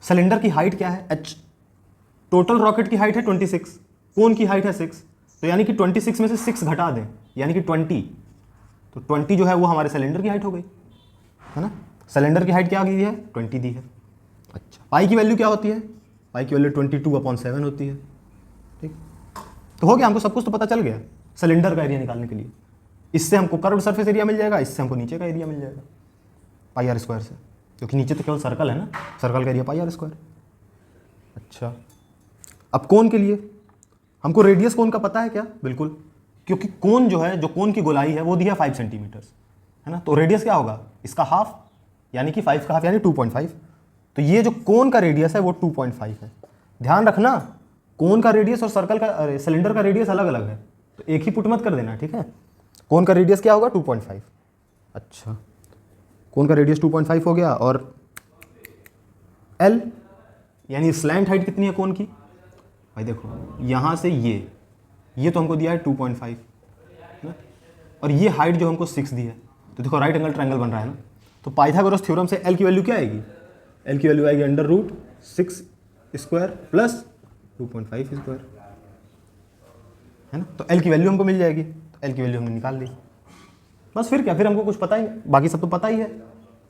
S1: सिलेंडर की हाइट क्या है h, टोटल रॉकेट की हाइट है 26, कोन की हाइट है 6, तो यानी कि 26 में से 6 घटा दें यानी कि 20, तो 20 जो है वो हमारे सिलेंडर की हाइट हो गई है ना। सिलेंडर की हाइट क्या दी है 20 दी है। अच्छा, पाई की वैल्यू क्या होती है? पाई की वैल्यू 22/7 होती है, ठीक। तो हो गया, हमको सब कुछ तो पता चल गया सिलेंडर का एरिया निकालने के लिए। इससे हमको कर्व्ड सरफेस एरिया मिल जाएगा, इससे हमको नीचे का एरिया मिल जाएगा पाई आर स्क्वायर से, क्योंकि नीचे तो केवल सर्कल है ना, सर्कल का एरिया पाई आर स्क्वायर। अच्छा, अब कोन के लिए हमको रेडियस कोन का पता है क्या? बिल्कुल, क्योंकि कोन जो है, जो कोन की गोलाई है वो दी है 5 सेंटीमीटर है ना, तो रेडियस क्या होगा इसका हाफ, यानी कि 5 का हाफ यानी 2.5। तो ये जो कोन का रेडियस है वो 2.5 है। ध्यान रखना, कोन का रेडियस और सर्कल का सिलेंडर का रेडियस अलग अलग है, तो एक ही पुट मत कर देना, ठीक है। कोन का रेडियस क्या होगा 2.5। अच्छा, कोन का रेडियस 2.5 हो गया, और एल यानी स्लैंट हाइट कितनी है कोन की? भाई देखो यहाँ से ये तो हमको दिया है 2.5 ना, और ये हाइट जो हमको 6 दी है, तो देखो राइट एंगल ट्रायंगल बन रहा है ना। तो पाइथागोरस थ्योरम से एल की वैल्यू क्या आएगी? एल की वैल्यू आएगी √6² प्लस 2.5 स्क्वायर है ना। तो एल की वैल्यू हमको मिल जाएगी, तो एल की वैल्यू हमने निकाल ली। बस फिर क्या, फिर हमको कुछ पता ही नहीं, बाकी सब तो पता ही है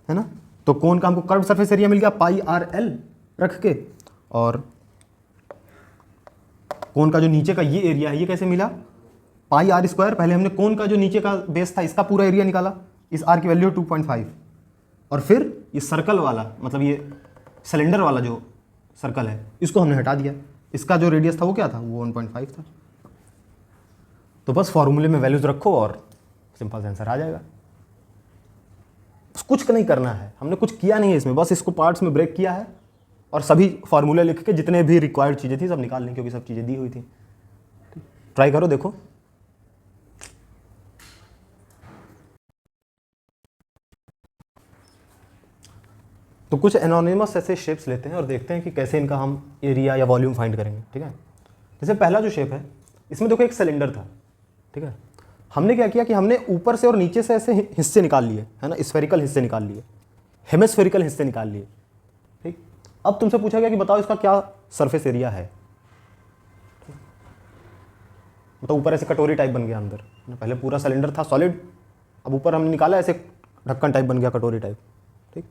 S1: ना। तो कोन का हमको कर्व सरफेस एरिया मिल गया पाई आर एल रख के, और कोन का जो नीचे का ये एरिया है ये कैसे मिला? पाई आर स्क्वायर। पहले हमने कोन का जो नीचे का बेस था इसका पूरा एरिया निकाला, इस आर की वैल्यू 2.5, और फिर ये सर्कल वाला मतलब ये सिलेंडर वाला जो सर्कल है इसको हमने हटा दिया, इसका जो रेडियस था वो क्या था? वो 1.5 था। तो बस फॉर्मूले में वैल्यूज रखो और सिंपल आंसर आ जाएगा। कुछ नहीं करना है, हमने कुछ किया नहीं है इसमें, बस इसको पार्ट्स में ब्रेक किया है और सभी फॉर्मूले लिख के जितने भी रिक्वायर्ड चीज़ें थी सब निकाल लें, क्योंकि सब चीज़ें दी हुई थी। ट्राई करो, देखो। तो कुछ एनोनिमस ऐसे शेप्स लेते हैं और देखते हैं कि कैसे इनका हम एरिया या वॉल्यूम फाइंड करेंगे, ठीक है। जैसे पहला जो शेप है इसमें देखो एक सिलेंडर था, ठीक है। हमने क्या किया कि हमने ऊपर से और नीचे से ऐसे हिस्से निकाल लिए है ना, स्फेरिकल हिस्से निकाल लिए, हेमिस्फेरिकल हिस्से निकाल लिए, ठीक। अब तुमसे पूछा गया कि बताओ इसका क्या सरफेस एरिया है। मतलब ऊपर ऐसे कटोरी टाइप बन गया अंदर, पहले पूरा सिलेंडर था सॉलिड, अब ऊपर हमने निकाला ऐसे ढक्कन टाइप बन गया, कटोरी टाइप, ठीक।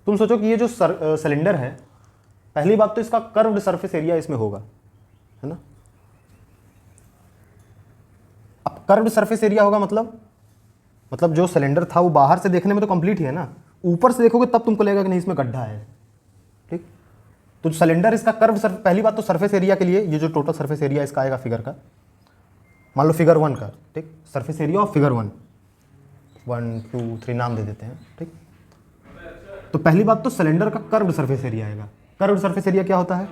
S1: तुम सोचो कि ये जो सिलेंडर है, पहली बात तो इसका कर्व्ड सरफेस एरिया इसमें होगा, है ना। अब कर्व्ड सरफेस एरिया होगा मतलब जो सिलेंडर था वो बाहर से देखने में तो कंप्लीट ही है ना, ऊपर से देखोगे तब तुमको लगेगा कि नहीं इसमें गड्ढा है, ठीक। तो सिलेंडर इसका कर्व पहली बात तो सरफेस एरिया के लिए ये जो टोटल सरफेस एरिया इसका आएगा फिगर का, मान लो फिगर 1 का, ठीक। सरफेस एरिया ऑफ फिगर 1, 1 2 3 नाम दे देते हैं, ठीक। तो पहली बात तो सिलेंडर का कर्व्ड सरफेस एरिया आएगा। कर्व्ड सरफेस एरिया क्या होता है?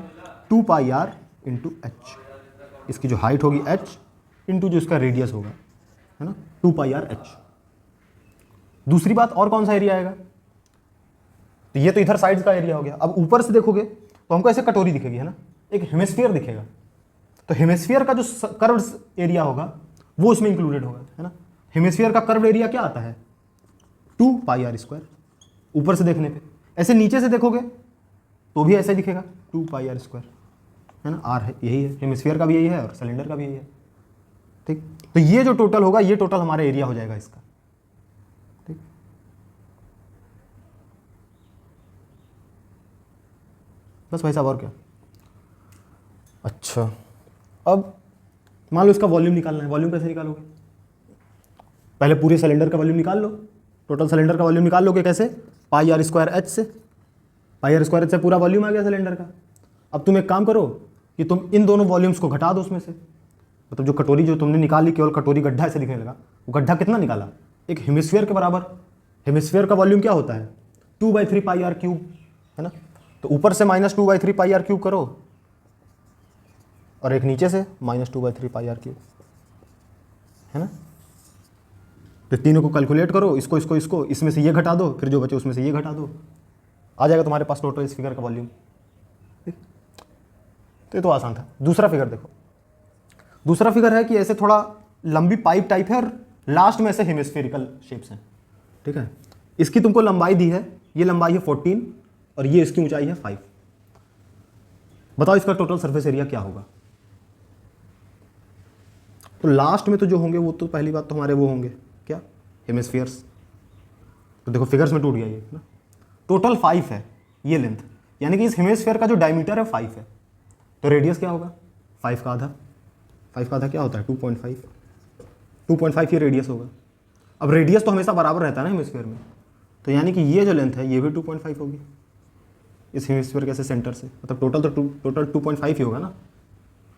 S1: 2πr × h, इसकी जो हाइट होगी h इंटू जो इसका रेडियस होगा, है ना, 2πr/h। दूसरी बात और कौन सा एरिया आएगा? तो ये तो इधर साइड्स का एरिया हो गया। अब ऊपर से देखोगे तो हमको ऐसे कटोरी दिखेगी, है ना, एक हेमिस्फीयर दिखेगा। तो हेमिस्फीयर का जो कर्व्ड एरिया होगा वो उसमें इंक्लूडेड होगा, है ना। हेमिस्फीयर का कर्व्ड एरिया क्या आता है? 2πr² ऊपर से देखने पे। ऐसे नीचे से देखोगे तो भी ऐसे दिखेगा 2πr², है ना। आर है, यही है, हेमिस्फीयर का भी यही है और सिलेंडर का भी यही है, ठीक। तो ये जो टोटल होगा ये टोटल हमारा एरिया हो जाएगा इसका, ठीक। बस भाई साहब, और क्या। अच्छा, अब मान लो इसका वॉल्यूम निकालना है। वॉल्यूम कैसे निकालोगे? पहले पूरे सिलेंडर का वॉल्यूम निकाल लो, टोटल सिलेंडर का वॉल्यूम निकाल लोगे कैसे? πr² से, πr² से पूरा वॉल्यूम आ गया सिलेंडर का। अब तुम एक काम करो कि तुम इन दोनों वॉल्यूम्स को घटा दो उसमें से, मतलब जो कटोरी जो तुमने निकाली केवल कटोरी गड्ढा ऐसे दिखने लगा, वो गड्ढा कितना निकाला? एक हेमिस्फीयर के बराबर। हेमिस्फीयर का वॉल्यूम क्या होता है? 2/3 पाई आर क्यूब, है ना। तो ऊपर से -2/3 पाई आर क्यूब करो और एक नीचे से -2/3 पाई आर क्यूब, है ना। तो तीनों को कैलकुलेट करो, इसको इसमें से ये घटा दो, फिर जो बचे उसमें से ये घटा दो, आ जाएगा तुम्हारे पास टोटल इस फिगर का वॉल्यूम। तो ये तो आसान था। दूसरा फिगर देखो, दूसरा फिगर है कि ऐसे थोड़ा लंबी पाइप टाइप है और लास्ट में ऐसे हेमिस्फेरिकल शेप्स हैं, ठीक है। इसकी तुमको लंबाई दी है, ये लंबाई है 14 और ये इसकी ऊंचाई है 5। बताओ इसका टोटल सरफेस एरिया क्या होगा। तो लास्ट में तो जो होंगे वो तो पहली बात तो हमारे वो होंगे क्या, हेमिस्फीयर्स। तो देखो फिगर्स में टूट गया ये ना। टोटल 5 है ये लेंथ, यानी कि इस हेमिस्फीयर का जो डायमीटर है 5 है। तो रेडियस क्या होगा, 5 का आधा। 5 का आधा क्या होता है 2.5। 2.5 ये रेडियस होगा। अब रेडियस तो हमेशा बराबर रहता है ना हेमिस्फीयर में, तो यानी कि ये जो लेंथ है ये भी 2.5 होगी इस हेमिस्फीयर के सेंटर से। मतलब टोटल 2.5 ही होगा ना।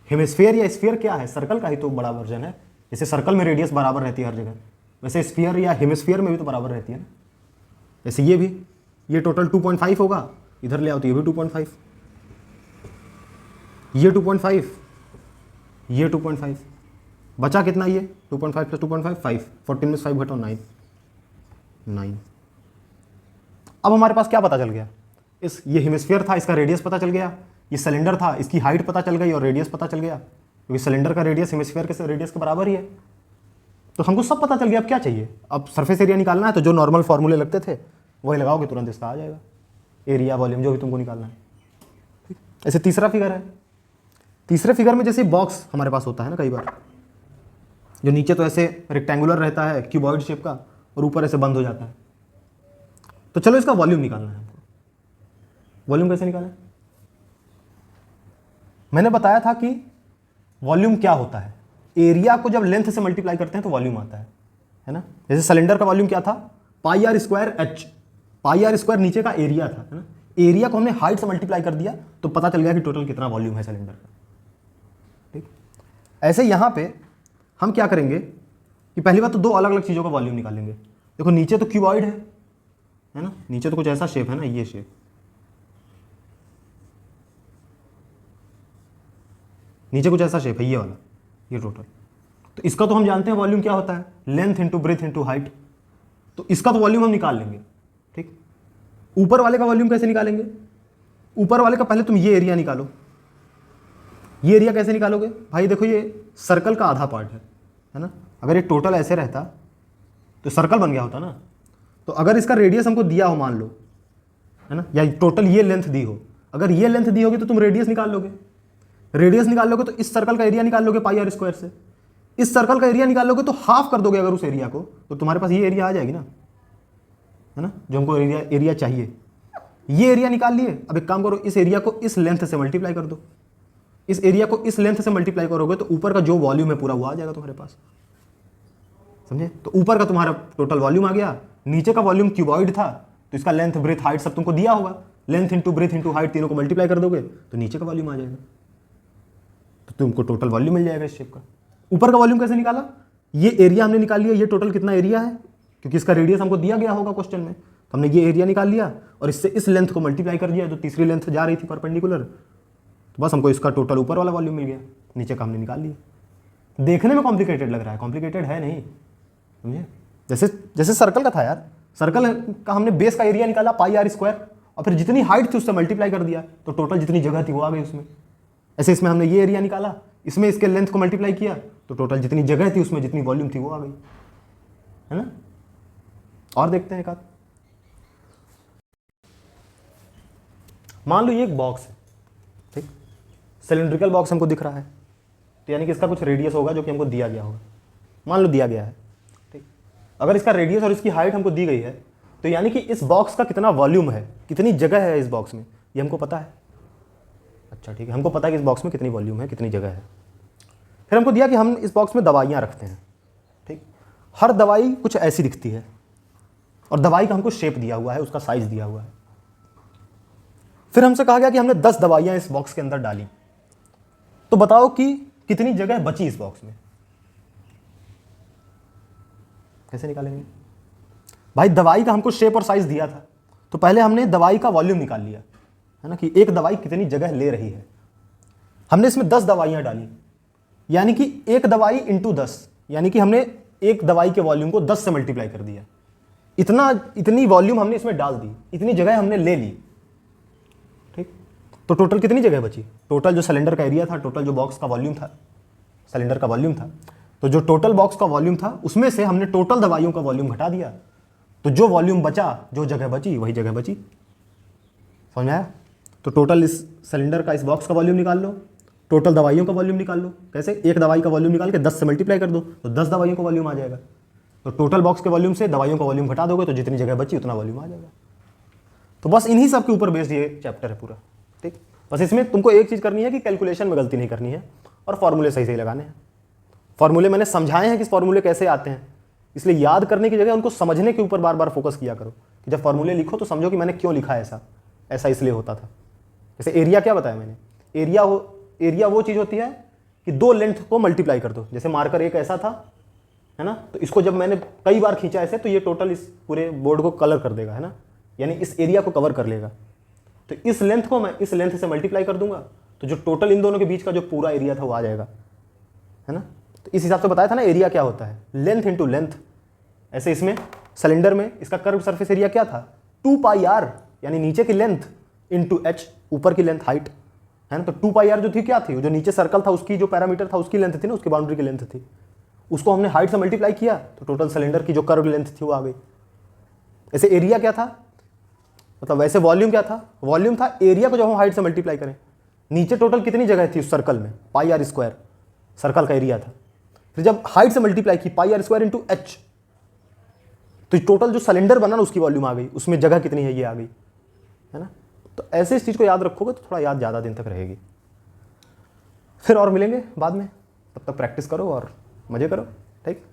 S1: हेमिस्फीयर या स्फीयर क्या है, सर्कल का ही तो बड़ा वर्जन है। जैसे सर्कल में रेडियस बराबर रहती है हर जगह, वैसे स्फीयर या हेमिस्फीयर में भी तो बराबर रहती है ना। जैसे ये भी, ये टोटल 2.5 होगा, इधर ले आओ तो ये भी 2.5, ये 2.5, ये 2.5, बचा कितना ये 2.5 + 2.5 5, 14 में 5 घटाओ 9। अब हमारे पास क्या पता चल गया, ये हेमिस्फीयर था, इसका रेडियस पता चल गया। ये सिलेंडर था, इसकी हाइट पता चल गई और रेडियस पता चल गया, क्योंकि सिलेंडर का रेडियस हेमिस्फीयर के रेडियस के बराबर ही है। तो हमको सब पता चल गया। अब क्या चाहिए, अब सरफेस एरिया निकालना है। तो जो नॉर्मल फॉर्मूले लगते थे वही लगाओगे, तुरंत इसका आ जाएगा एरिया वॉल्यूम जो भी तुमको निकालना है। ठीक, ऐसे तीसरा फिगर है। तीसरे फिगर में जैसे बॉक्स हमारे पास होता है ना कई बार, जो नीचे तो ऐसे रेक्टेंगुलर रहता है क्यूबॉइड शेप का और ऊपर ऐसे बंद हो जाता है। तो चलो इसका वॉल्यूम निकालना है हमको। वॉल्यूम कैसे निकालें, मैंने बताया था कि वॉल्यूम क्या होता है, एरिया को जब लेंथ से मल्टीप्लाई करते हैं तो वॉल्यूम आता है ना। जैसे सिलेंडर का वॉल्यूम क्या था, πr²h। πr² नीचे का एरिया था, है ना। एरिया को हमने हाइट से मल्टीप्लाई कर दिया तो पता चल गया कि टोटल कितना वॉल्यूम है सिलेंडर का। ठीक, ऐसे यहां पे हम क्या करेंगे कि पहली बात तो दो अलग अलग चीजों का वॉल्यूम निकालेंगे। देखो नीचे तो क्यूबॉइड है ना, नीचे तो कुछ ऐसा शेप है ना, ये शेप। नीचे कुछ ऐसा शेप है ये वाला, ये टोटल। तो इसका तो हम जानते हैं वॉल्यूम क्या होता है, length into breadth into height. तो इसका तो वॉल्यूम हम निकाल लेंगे। ठीक, ऊपर वाले का वॉल्यूम कैसे निकालेंगे, ऊपर वाले का पहले तुम ये एरिया निकालो। ये एरिया कैसे निकालोगे भाई, देखो ये सर्कल का आधा पार्ट है ना। अगर ये टोटल ऐसे रहता तो सर्कल बन गया होता ना। तो अगर इसका रेडियस हमको दिया हो मान लो, है ना, या टोटल ये लेंथ दी हो, अगर ये लेंथ दी होगी तो तुम रेडियस निकाल लोगे। रेडियस निकाल लोगे तो इस सर्कल का एरिया निकाल लोगे πr² से। इस सर्कल का एरिया निकाल लोगे तो हाफ कर दोगे अगर उस एरिया को, तो तुम्हारे पास ये एरिया आ जाएगी ना, है ना, जो हमको एरिया चाहिए। ये एरिया निकाल लिए। अब एक काम करो, इस एरिया को इस लेंथ से मल्टीप्लाई कर दो। इस एरिया को इस लेंथ से मल्टीप्लाई करोगे तो ऊपर का जो वॉल्यूम है पूरा वो आ जाएगा तुम्हारे पास, समझे। तो ऊपर का तुम्हारा टोटल वॉल्यूम आ गया, नीचे का वॉल्यूम क्यूबॉइड था तो इसका लेंथ ब्रेथ हाइट सब तुमको दिया होगा। Length into breadth into height तीनों को मल्टीप्लाई कर दोगे तो नीचे का वॉल्यूम आ जाएगा, तो तुमको टोटल वॉल्यूम मिल जाएगा इस शेप का। ऊपर का वॉल्यूम कैसे निकाला, ये एरिया हमने निकाल लिया, ये टोटल कितना एरिया है, क्योंकि इसका रेडियस हमको दिया गया होगा क्वेश्चन में, तो हमने ये एरिया निकाल लिया और इससे इस लेंथ को मल्टीप्लाई कर दिया, जो तीसरी लेंथ जा रही थी परपेंडिकुलर। तो बस हमको इसका टोटल ऊपर वाला वॉल्यूम मिल गया, नीचे का हमने निकाल लिया। देखने में कॉम्प्लिकेटेड लग रहा है, कॉम्प्लिकेटेड है नहीं, समझे। जैसे सर्कल का था यार, सर्कल का हमने बेस का एरिया निकाला πr² और फिर जितनी हाइट थी उससे मल्टीप्लाई कर दिया तो टोटल जितनी जगह थी वो आ गई उसमें। ऐसे इसमें हमने ये एरिया निकाला, इसमें इसके लेंथ को मल्टीप्लाई किया तो टोटल जितनी जगह थी उसमें जितनी वॉल्यूम थी वो आ गई, है ना। और देखते हैं एक आध, मान लो ये एक बॉक्स है, ठीक, सिलिंड्रिकल बॉक्स हमको दिख रहा है, तो यानी कि इसका कुछ रेडियस होगा जो कि हमको दिया गया होगा, मान लो दिया गया है, ठीक। अगर इसका रेडियस और इसकी हाइट हमको दी गई है तो यानी कि इस बॉक्स का कितना वॉल्यूम है, कितनी जगह है इस बॉक्स में, ये हमको पता है। अच्छा ठीक है, हमको पता है कि इस बॉक्स में कितनी वॉल्यूम है, कितनी जगह है। फिर हमको दिया कि हम इस बॉक्स में दवाइयाँ रखते हैं, ठीक। हर दवाई कुछ ऐसी दिखती है और दवाई का हमको शेप दिया हुआ है, उसका साइज दिया हुआ है। फिर हमसे कहा गया कि हमने 10 दवाइयाँ इस बॉक्स के अंदर डाली, तो बताओ कि कितनी जगह बची इस बॉक्स में। कैसे निकालेंगे भाई, दवाई का हमको शेप और साइज दिया था तो पहले हमने दवाई का वॉल्यूम निकाल लिया, है ना, कि एक दवाई कितनी जगह ले रही है। हमने इसमें 10 दवाइयाँ डाली, यानी कि एक दवाई इंटू 10, यानी कि हमने एक दवाई के वॉल्यूम को 10 से मल्टीप्लाई कर दिया। इतनी वॉल्यूम हमने इसमें डाल दी, इतनी जगह हमने ले ली। ठीक, तो टोटल कितनी जगह बची? टोटल जो सिलेंडर का एरिया था, टोटल जो बॉक्स का वॉल्यूम था, सिलेंडर का वॉल्यूम था, तो जो टोटल बॉक्स का वॉल्यूम था उसमें से हमने टोटल दवाइयों का वॉल्यूम घटा दिया। तो जो वॉल्यूम बचा, जो जगह बची, वही जगह बची। समझ में आया? तो टोटल इस सिलेंडर का, इस बॉक्स का वॉल्यूम निकाल लो, टोटल दवाइयों का वॉल्यूम निकाल लो। कैसे? एक दवाई का वॉल्यूम निकाल के 10 से मल्टीप्लाई कर दो तो 10 दवाइयों का वॉल्यूम आ जाएगा। तो टोटल बॉक्स के वॉल्यूम से दवाइयों का वॉल्यूम घटा दोगे तो जितनी जगह बची उतना वॉल्यूम आ जाएगा। तो बस इन्हीं सब के ऊपर बेस्ड ये चैप्टर है पूरा। ठीक, बस इसमें तुमको एक चीज़ करनी है कि कैलकुलेशन में गलती नहीं करनी है और फॉर्मूले सही सही लगाने हैं। फॉर्मूले मैंने समझाए हैं कि फॉर्मूले कैसे आते हैं, इसलिए याद करने की जगह उनको समझने के ऊपर बार बार फोकस किया करो कि जब फॉर्मूले लिखो तो समझो कि मैंने क्यों लिखा है ऐसा इसलिए होता था। जैसे एरिया क्या बताया मैंने, एरिया वो चीज़ होती है कि दो लेंथ को मल्टीप्लाई कर दो। जैसे मार्कर एक ऐसा था, है ना, तो इसको जब मैंने कई बार खींचा ऐसे तो ये टोटल इस पूरे बोर्ड को कलर कर देगा, है ना, यानी इस एरिया को कवर कर लेगा। तो इस लेंथ को मैं इस लेंथ से मल्टीप्लाई कर दूंगा तो जो टोटल इन दोनों के बीच का जो पूरा एरिया था वो आ जाएगा, है ना। तो इस हिसाब से बताया था ना एरिया क्या होता है, लेंथ इंटू लेंथ। ऐसे इसमें सिलेंडर में इसका कर्व सरफेस एरिया क्या था, 2πr, यानी नीचे की लेंथ इंटू h, ऊपर की लेंथ हाइट, है ना। तो 2πr जो थी क्या थी, जो नीचे सर्कल था उसकी जो पैरामीटर था उसकी लेंथ थी ना, उसकी बाउंड्री की लेंथ थी, उसको हमने हाइट से मल्टीप्लाई किया तो टोटल सिलेंडर की जो कर्व लेंथ थी वो आ गई। ऐसे एरिया क्या था, मतलब वैसे वॉल्यूम क्या था, वॉल्यूम था एरिया को जब हम हाइट से मल्टीप्लाई करें। नीचे टोटल कितनी जगह थी उस सर्कल में, πr², सर्कल का एरिया था। फिर जब हाइट से मल्टीप्लाई की πr² इंटू h, तो टोटल जो सिलेंडर बना ना उसकी वॉल्यूम आ गई, उसमें जगह कितनी है ये आ गई, है ना। तो ऐसे इस चीज़ को याद रखोगे तो थोड़ा याद ज़्यादा दिन तक रहेगी। फिर और मिलेंगे बाद में, तब तक प्रैक्टिस करो और मज़े करो। ठीक।